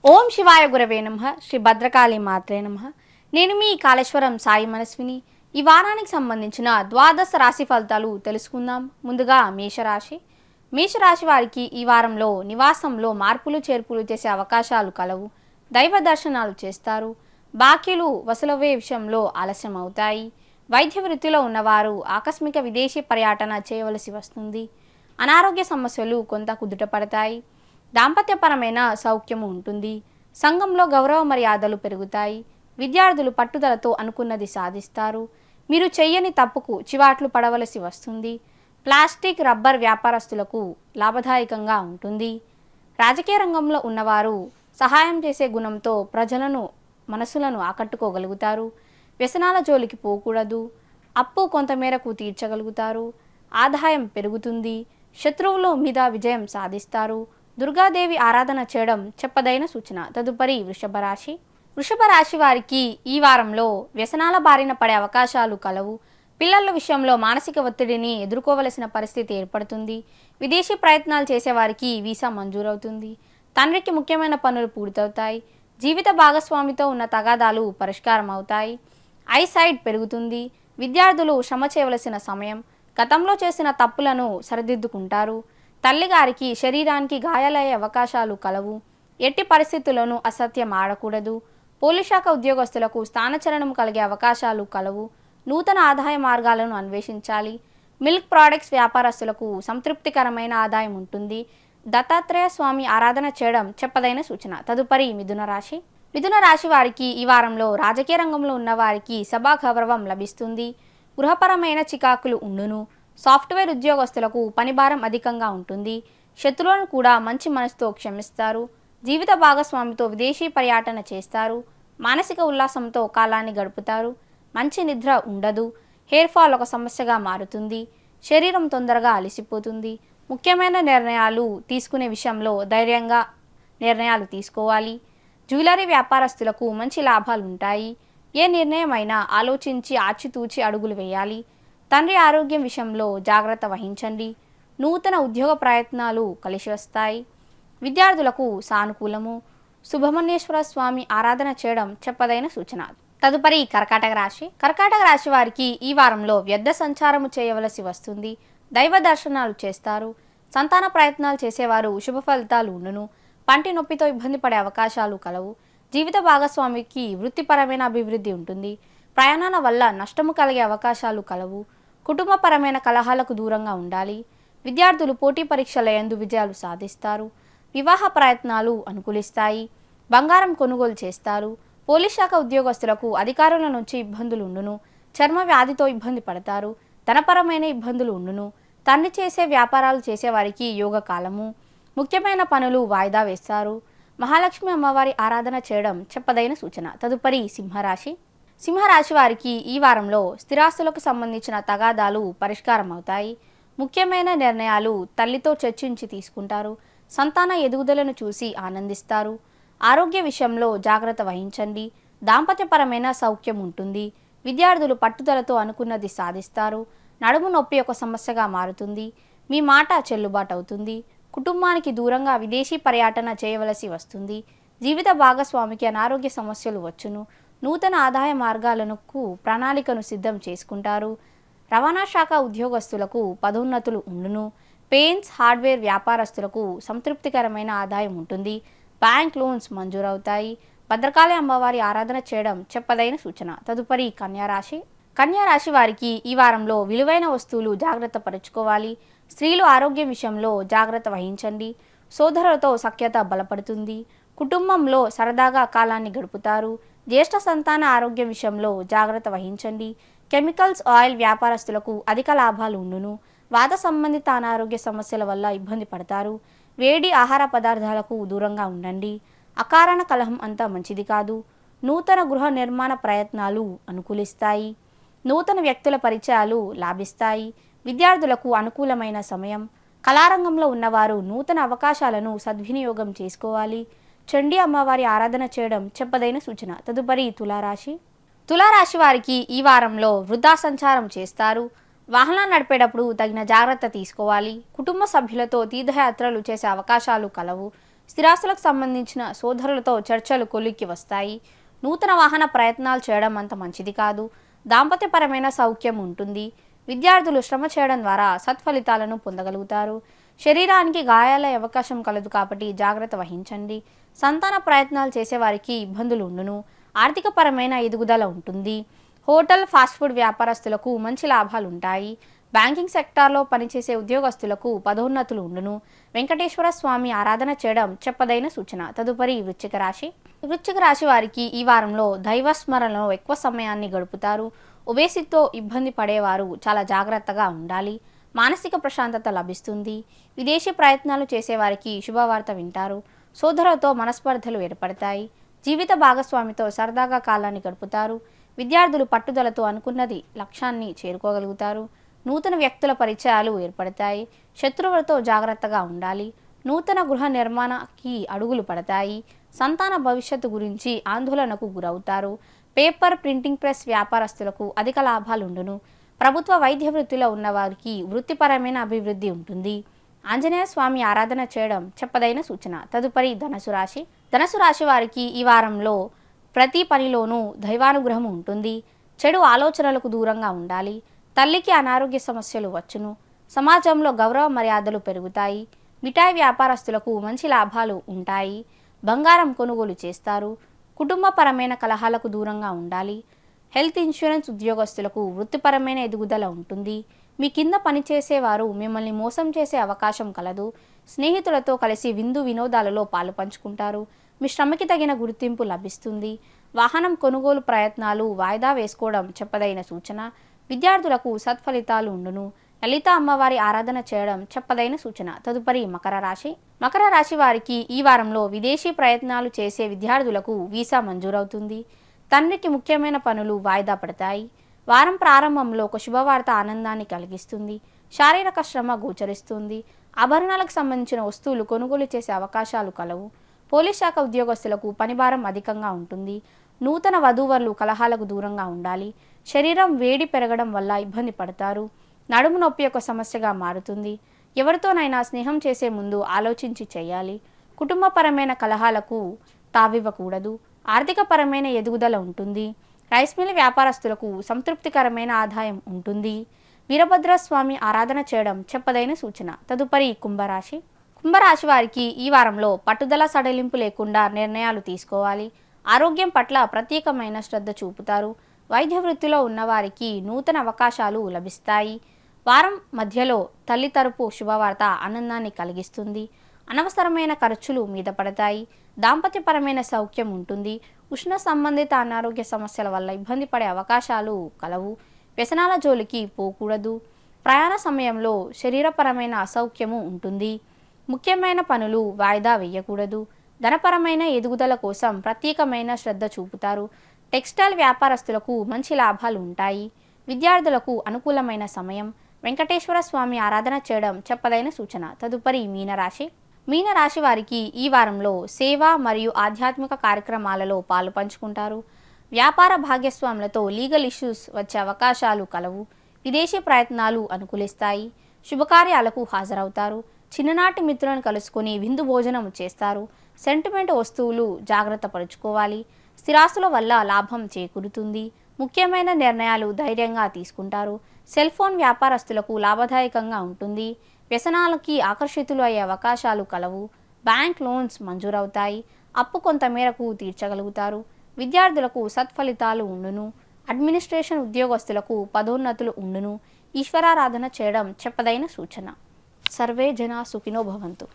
ఓం శివాయ గురవే నమః. శ్రీ భద్రకాళి మాత్రే నమః. నేను మీ కాళేశ్వరం సాయి మనస్విని. ఈ వారానికి సంబంధించిన ద్వాదశ రాశి ఫలితాలు తెలుసుకుందాం. ముందుగా మేషరాశి. మేషరాశి వారికి ఈ వారంలో నివాసంలో మార్పులు చేర్పులు చేసే అవకాశాలు కలవు. దైవ దర్శనాలు చేస్తారు. బాకీలు వసూలవే విషయంలో ఆలస్యం అవుతాయి. వైద్య వృత్తిలో ఉన్నవారు ఆకస్మిక విదేశీ పర్యటన చేయవలసి వస్తుంది. అనారోగ్య సమస్యలు కొంత కుదుటపడతాయి. దాంపత్యపరమైన సౌఖ్యము ఉంటుంది. సంఘంలో గౌరవ మర్యాదలు పెరుగుతాయి. విద్యార్థులు పట్టుదలతో అనుకున్నది సాధిస్తారు. మీరు చెయ్యని తప్పుకు చివాట్లు పడవలసి వస్తుంది. ప్లాస్టిక్ రబ్బర్ వ్యాపారస్తులకు లాభదాయకంగా ఉంటుంది. రాజకీయ రంగంలో ఉన్నవారు సహాయం చేసే గుణంతో ప్రజలను మనసులను ఆకట్టుకోగలుగుతారు. వ్యసనాల జోలికి పోకూడదు. అప్పు కొంతమేరకు తీర్చగలుగుతారు. ఆదాయం పెరుగుతుంది. శత్రువుల మీద విజయం సాధిస్తారు. దుర్గాదేవి ఆరాధన చేయడం చెప్పదైన సూచన. తదుపరి వృషభ రాశి. వృషభ రాశి వారికి ఈ వారంలో వ్యసనాల బారిన పడే అవకాశాలు కలవు. పిల్లల విషయంలో మానసిక ఒత్తిడిని ఎదుర్కోవలసిన పరిస్థితి ఏర్పడుతుంది. విదేశీ ప్రయత్నాలు చేసేవారికి వీసా మంజూరవుతుంది. తండ్రికి ముఖ్యమైన పనులు పూర్తవుతాయి. జీవిత భాగస్వామితో ఉన్న తగాదాలు పరిష్కారం అవుతాయి. ఐసైట్ పెరుగుతుంది. విద్యార్థులు శ్రమ చేయవలసిన సమయం. గతంలో చేసిన తప్పులను సరిదిద్దుకుంటారు. తల్లిగారికి శరీరానికి గాయాలయ్యే అవకాశాలు కలవు. ఎట్టి పరిస్థితుల్లోనూ అసత్యం ఆడకూడదు. పోలీస్ శాఖ ఉద్యోగస్తులకు స్థానచలనం కలిగే అవకాశాలు కలవు. నూతన ఆదాయ మార్గాలను అన్వేషించాలి. మిల్క్ ప్రోడక్ట్స్ వ్యాపారస్తులకు సంతృప్తికరమైన ఆదాయం ఉంటుంది. దత్తాత్రేయ స్వామి ఆరాధన చేయడం చెప్పదైన సూచన. తదుపరి మిథున రాశి. మిథున రాశి వారికి ఈ వారంలో రాజకీయ రంగంలో ఉన్నవారికి సభా గౌరవం లభిస్తుంది. గృహపరమైన చికాకులు ఉండును. సాఫ్ట్వేర్ ఉద్యోగస్తులకు పనిభారం అధికంగా ఉంటుంది. శత్రువులను కూడా మంచి మనసుతో క్షమిస్తారు. జీవిత భాగస్వామితో విదేశీ పర్యటన చేస్తారు. మానసిక ఉల్లాసంతో కాలాన్ని గడుపుతారు. మంచి నిద్ర ఉండదు. హెయిర్ ఫాల్ ఒక సమస్యగా మారుతుంది. శరీరం తొందరగా అలసిపోతుంది. ముఖ్యమైన నిర్ణయాలు తీసుకునే విషయంలో ధైర్యంగా నిర్ణయాలు తీసుకోవాలి. జ్యువెలరీ వ్యాపారస్తులకు మంచి లాభాలు ఉంటాయి. ఏ నిర్ణయం అయినా ఆలోచించి ఆచితూచి అడుగులు వేయాలి. తండ్రి ఆరోగ్యం విషయంలో జాగ్రత్త వహించండి. నూతన ఉద్యోగ ప్రయత్నాలు కలిసి వస్తాయి. విద్యార్థులకు సానుకూలము. సుబ్రహ్మణ్యేశ్వర స్వామి ఆరాధన చేయడం చెప్పదైన సూచన. తదుపరి కర్కాటక రాశి. కర్కాటక రాశి వారికి ఈ వారంలో వ్యర్థ సంచారము చేయవలసి వస్తుంది. దైవ దర్శనాలు చేస్తారు. సంతాన ప్రయత్నాలు చేసేవారు శుభ ఫలితాలు ఉండును. పంటి నొప్పితో ఇబ్బంది పడే అవకాశాలు కలవు. జీవిత భాగస్వామికి వృత్తిపరమైన అభివృద్ధి ఉంటుంది. ప్రయాణాల వల్ల నష్టము కలిగే అవకాశాలు కలవు. కుటుంబపరమైన కలహాలకు దూరంగా ఉండాలి. విద్యార్థులు పోటీ పరీక్షల యందు విజయాలు సాధిస్తారు. వివాహ ప్రయత్నాలు అనుకూలిస్తాయి. బంగారం కొనుగోలు చేస్తారు. పోలీస్ శాఖ ఉద్యోగస్తులకు అధికారుల నుంచి ఇబ్బందులు ఉండును. చర్మ వ్యాధితో ఇబ్బంది పడతారు. ధనపరమైన ఇబ్బందులు ఉండును. తండ్రి చేసే వ్యాపారాలు చేసేవారికి యోగకాలము. ముఖ్యమైన పనులు వాయిదా వేస్తారు. మహాలక్ష్మి అమ్మవారి ఆరాధన చేయడం చెప్పదైన సూచన. తదుపరి సింహరాశి. సింహరాశి వారికి ఈ వారంలో స్థిరాస్తులకు సంబంధించిన తగాదాలు పరిష్కారం అవుతాయి. ముఖ్యమైన నిర్ణయాలు తల్లితో చర్చించి తీసుకుంటారు. సంతాన ఎదుగుదలను చూసి ఆనందిస్తారు. ఆరోగ్య విషయంలో జాగ్రత్త వహించండి. దాంపత్యపరమైన సౌఖ్యం ఉంటుంది. విద్యార్థులు పట్టుదలతో అనుకున్నది సాధిస్తారు. నడుము నొప్పి ఒక సమస్యగా మారుతుంది. మీ మాట చెల్లుబాటు అవుతుంది. కుటుంబానికి దూరంగా విదేశీ పర్యటన చేయవలసి వస్తుంది. జీవిత భాగస్వామికి అనారోగ్య సమస్యలు వచ్చును. నూతన ఆదాయ మార్గాలను ప్రణాళికను సిద్ధం చేసుకుంటారు. రవాణా శాఖ ఉద్యోగస్తులకు పదోన్నతులు ఉండును. పెయింట్స్ హార్డ్వేర్ వ్యాపారస్తులకు సంతృప్తికరమైన ఆదాయం ఉంటుంది. Bank loans మంజూరవుతాయి. భద్రకాళి అమ్మవారి ఆరాధన చేయడం చెప్పదైన సూచన. తదుపరి కన్యారాశి. కన్యారాశి వారికి ఈ వారంలో విలువైన వస్తువులు జాగ్రత్త పరుచుకోవాలి. స్త్రీలు ఆరోగ్యం విషయంలో జాగ్రత్త వహించండి. సోదరులతో సఖ్యత బలపడుతుంది. కుటుంబంలో సరదాగా కాలాన్ని గడుపుతారు. జ్యేష్ఠ సంతాన ఆరోగ్యం విషయంలో జాగ్రత్త వహించండి. కెమికల్స్ ఆయిల్ వ్యాపారస్తులకు అధిక లాభాలు ఉండును. వాత సంబంధిత అనారోగ్య సమస్యల వల్ల ఇబ్బంది పడతారు. వేడి ఆహార పదార్థాలకు దూరంగా ఉండండి. అకారణ కలహం అంతా మంచిది కాదు. నూతన గృహ నిర్మాణ ప్రయత్నాలు అనుకూలిస్తాయి. నూతన వ్యక్తుల పరిచయాలు లాభిస్తాయి. విద్యార్థులకు అనుకూలమైన సమయం. కళారంగంలో ఉన్నవారు నూతన అవకాశాలను సద్వినియోగం చేసుకోవాలి. చండీ అమ్మవారి ఆరాధన చేయడం చెప్పదైన సూచన. తదుపరి తులారాశి. తులారాశి వారికి ఈ వారంలో వృధా సంచారం చేస్తారు. వాహనాలు నడిపేటప్పుడు తగిన జాగ్రత్త తీసుకోవాలి. కుటుంబ సభ్యులతో తీర్థయాత్రలు చేసే అవకాశాలు కలవు. స్థిరాస్తులకు సంబంధించిన సోదరులతో చర్చలు కొలిక్కి వస్తాయి. నూతన వాహన ప్రయత్నాలు చేయడం అంత మంచిది కాదు. దాంపత్యపరమైన సౌఖ్యం ఉంటుంది. విద్యార్థులు శ్రమ చేయడం ద్వారా సత్ఫలితాలను పొందగలుగుతారు. శరీరానికి గాయాలయ్యే అవకాశం కలదు కాబట్టి జాగ్రత్త వహించండి. సంతాన ప్రయత్నాలు చేసేవారికి ఇబ్బందులు ఉండును. ఆర్థికపరమైన ఎదుగుదల ఉంటుంది. హోటల్, ఫాస్ట్ ఫుడ్ వ్యాపారస్తులకు మంచి లాభాలు ఉంటాయి. బ్యాంకింగ్ సెక్టార్లో పనిచేసే ఉద్యోగస్తులకు పదోన్నతులు ఉండును. వెంకటేశ్వర స్వామి ఆరాధన చేయడం చెప్పదైన సూచన. తదుపరి వృశ్చిక రాశి. వృశ్చిక రాశి వారికి ఈ వారంలో దైవస్మరణలో ఎక్కువ సమయాన్ని గడుపుతారు. ఒబేసిటీతో ఇబ్బంది పడేవారు చాలా జాగ్రత్తగా ఉండాలి. మానసిక ప్రశాంతత లభిస్తుంది. విదేశీ ప్రయత్నాలు చేసేవారికి శుభవార్త వింటారు. సోదరులతో మనస్పర్ధలు ఏర్పడతాయి. జీవిత భాగస్వామితో సరదాగా కాలాన్ని గడుపుతారు. విద్యార్థులు పట్టుదలతో అనుకున్నది లక్ష్యాన్ని చేరుకోగలుగుతారు. నూతన వ్యక్తుల పరిచయాలు ఏర్పడతాయి. శత్రువులతో జాగ్రత్తగా ఉండాలి. నూతన గృహ నిర్మాణానికి అడుగులు పడతాయి. సంతాన భవిష్యత్తు గురించి ఆందోళనకు గురవుతారు. పేపర్, ప్రింటింగ్ ప్రెస్ వ్యాపారస్తులకు అధిక లాభాలుండును. ప్రభుత్వ వైద్య వృత్తిలో ఉన్నవారికి వృత్తిపరమైన అభివృద్ధి ఉంటుంది. ఆంజనేయ స్వామి ఆరాధన చేయడం చెప్పదైన సూచన. తదుపరి ధనుసు రాశి. ధనుసు రాశి వారికి ఈ వారంలో ప్రతి పనిలోనూ దైవానుగ్రహం ఉంటుంది. చెడు ఆలోచనలకు దూరంగా ఉండాలి. తల్లికి అనారోగ్య సమస్యలు వచ్చును. సమాజంలో గౌరవ మర్యాదలు పెరుగుతాయి. మిఠాయి వ్యాపారస్తులకు మంచి లాభాలు ఉంటాయి. బంగారం కొనుగోలు చేస్తారు. కుటుంబపరమైన కలహాలకు దూరంగా ఉండాలి. హెల్త్ ఇన్సూరెన్స్ ఉద్యోగస్తులకు వృత్తిపరమైన ఎదుగుదల ఉంటుంది. మీ కింద పనిచేసేవారు మిమ్మల్ని మోసం చేసే అవకాశం కలదు. స్నేహితులతో కలిసి విందు వినోదాలలో పాలు పంచుకుంటారు. మీ శ్రమకి తగిన గుర్తింపు లభిస్తుంది. వాహనం కొనుగోలు ప్రయత్నాలు వాయిదా వేసుకోవడం చెప్పదైన సూచన. విద్యార్థులకు సత్ఫలితాలు ఉండును. లలిత అమ్మవారి ఆరాధన చేయడం చెప్పదైన సూచన. తదుపరి మకర రాశి. మకర రాశి వారికి ఈ వారంలో విదేశీ ప్రయత్నాలు చేసే విద్యార్థులకు వీసా మంజూరవుతుంది. తండ్రికి ముఖ్యమైన పనులు వాయిదా పడతాయి. వారం ప్రారంభంలో ఒక శుభవార్త ఆనందాన్ని కలిగిస్తుంది. శారీరక శ్రమ గోచరిస్తుంది. ఆభరణాలకు సంబంధించిన వస్తువులు కొనుగోలు చేసే అవకాశాలు కలవు. పోలీస్ శాఖ ఉద్యోగస్తులకు పనిభారం అధికంగా ఉంటుంది. నూతన వధూవరులు కలహాలకు దూరంగా ఉండాలి. శరీరం వేడి పెరగడం వల్ల ఇబ్బంది పడతారు. నడుము నొప్పి ఒక సమస్యగా మారుతుంది. ఎవరితోనైనా స్నేహం చేసే ముందు ఆలోచించి చేయాలి. కుటుంబపరమైన కలహాలకు తావివ్వకూడదు. ఆర్థికపరమైన ఎదుగుదల ఉంటుంది. రైస్ మిల్ వ్యాపారస్తులకు సంతృప్తికరమైన ఆదాయం ఉంటుంది. వీరభద్రస్వామి ఆరాధన చేయడం చెప్పదైన సూచన. తదుపరి కుంభరాశి. కుంభరాశి వారికి ఈ వారంలో పట్టుదల సడలింపు లేకుండా నిర్ణయాలు తీసుకోవాలి. ఆరోగ్యం పట్ల ప్రత్యేకమైన శ్రద్ధ చూపుతారు. వైద్య వృత్తిలో ఉన్నవారికి నూతన అవకాశాలు లభిస్తాయి. వారం మధ్యలో తల్లి తరపు శుభవార్త ఆనందాన్ని కలిగిస్తుంది. అనవసరమైన ఖర్చులు మీద పడతాయి. దాంపత్యపరమైన సౌఖ్యం ఉంటుంది. ఉష్ణ సంబంధిత అనారోగ్య సమస్యల వల్ల ఇబ్బంది పడే అవకాశాలు కలవు. వ్యసనాల జోలికి పోకూడదు. ప్రయాణ సమయంలో శరీరపరమైన అసౌఖ్యము ఉంటుంది. ముఖ్యమైన పనులు వాయిదా వేయకూడదు. ధనపరమైన ఎదుగుదల కోసం ప్రత్యేకమైన శ్రద్ధ చూపుతారు. టెక్స్టైల్ వ్యాపారస్తులకు మంచి లాభాలు ఉంటాయి. విద్యార్థులకు అనుకూలమైన సమయం. వెంకటేశ్వర స్వామి ఆరాధన చేయడం చెప్పదైన సూచన. తదుపరి మీనరాశి. మీనరాశి వారికి ఈ వారంలో సేవ మరియు ఆధ్యాత్మిక కార్యక్రమాలలో పాలు పంచుకుంటారు. వ్యాపార భాగస్వాములతో లీగల్ ఇష్యూస్ వచ్చే అవకాశాలు కలవు. విదేశీ ప్రయత్నాలు అనుకూలిస్తాయి. శుభకార్యాలకు హాజరవుతారు. చిన్ననాటి మిత్రులను కలుసుకొని విందు భోజనం చేస్తారు. సెంటిమెంట్ వస్తువులు జాగ్రత్త పరుచుకోవాలి. స్థిరాస్తుల వల్ల లాభం చేకూరుతుంది. ముఖ్యమైన నిర్ణయాలు ధైర్యంగా తీసుకుంటారు. సెల్ ఫోన్ వ్యాపారస్తులకు లాభదాయకంగా ఉంటుంది. వ్యసనాలకి ఆకర్షితులు అయ్యే అవకాశాలు కలవు. బ్యాంక్ లోన్స్ మంజూరవుతాయి. అప్పు కొంత మేరకు తీర్చగలుగుతారు. విద్యార్థులకు సత్ఫలితాలు ఉండును. అడ్మినిస్ట్రేషన్ ఉద్యోగస్తులకు పదోన్నతులు ఉండును. ఈశ్వరారాధన చేయడం చెప్పదైన సూచన. సర్వే జనా సుఖినో భవంతు.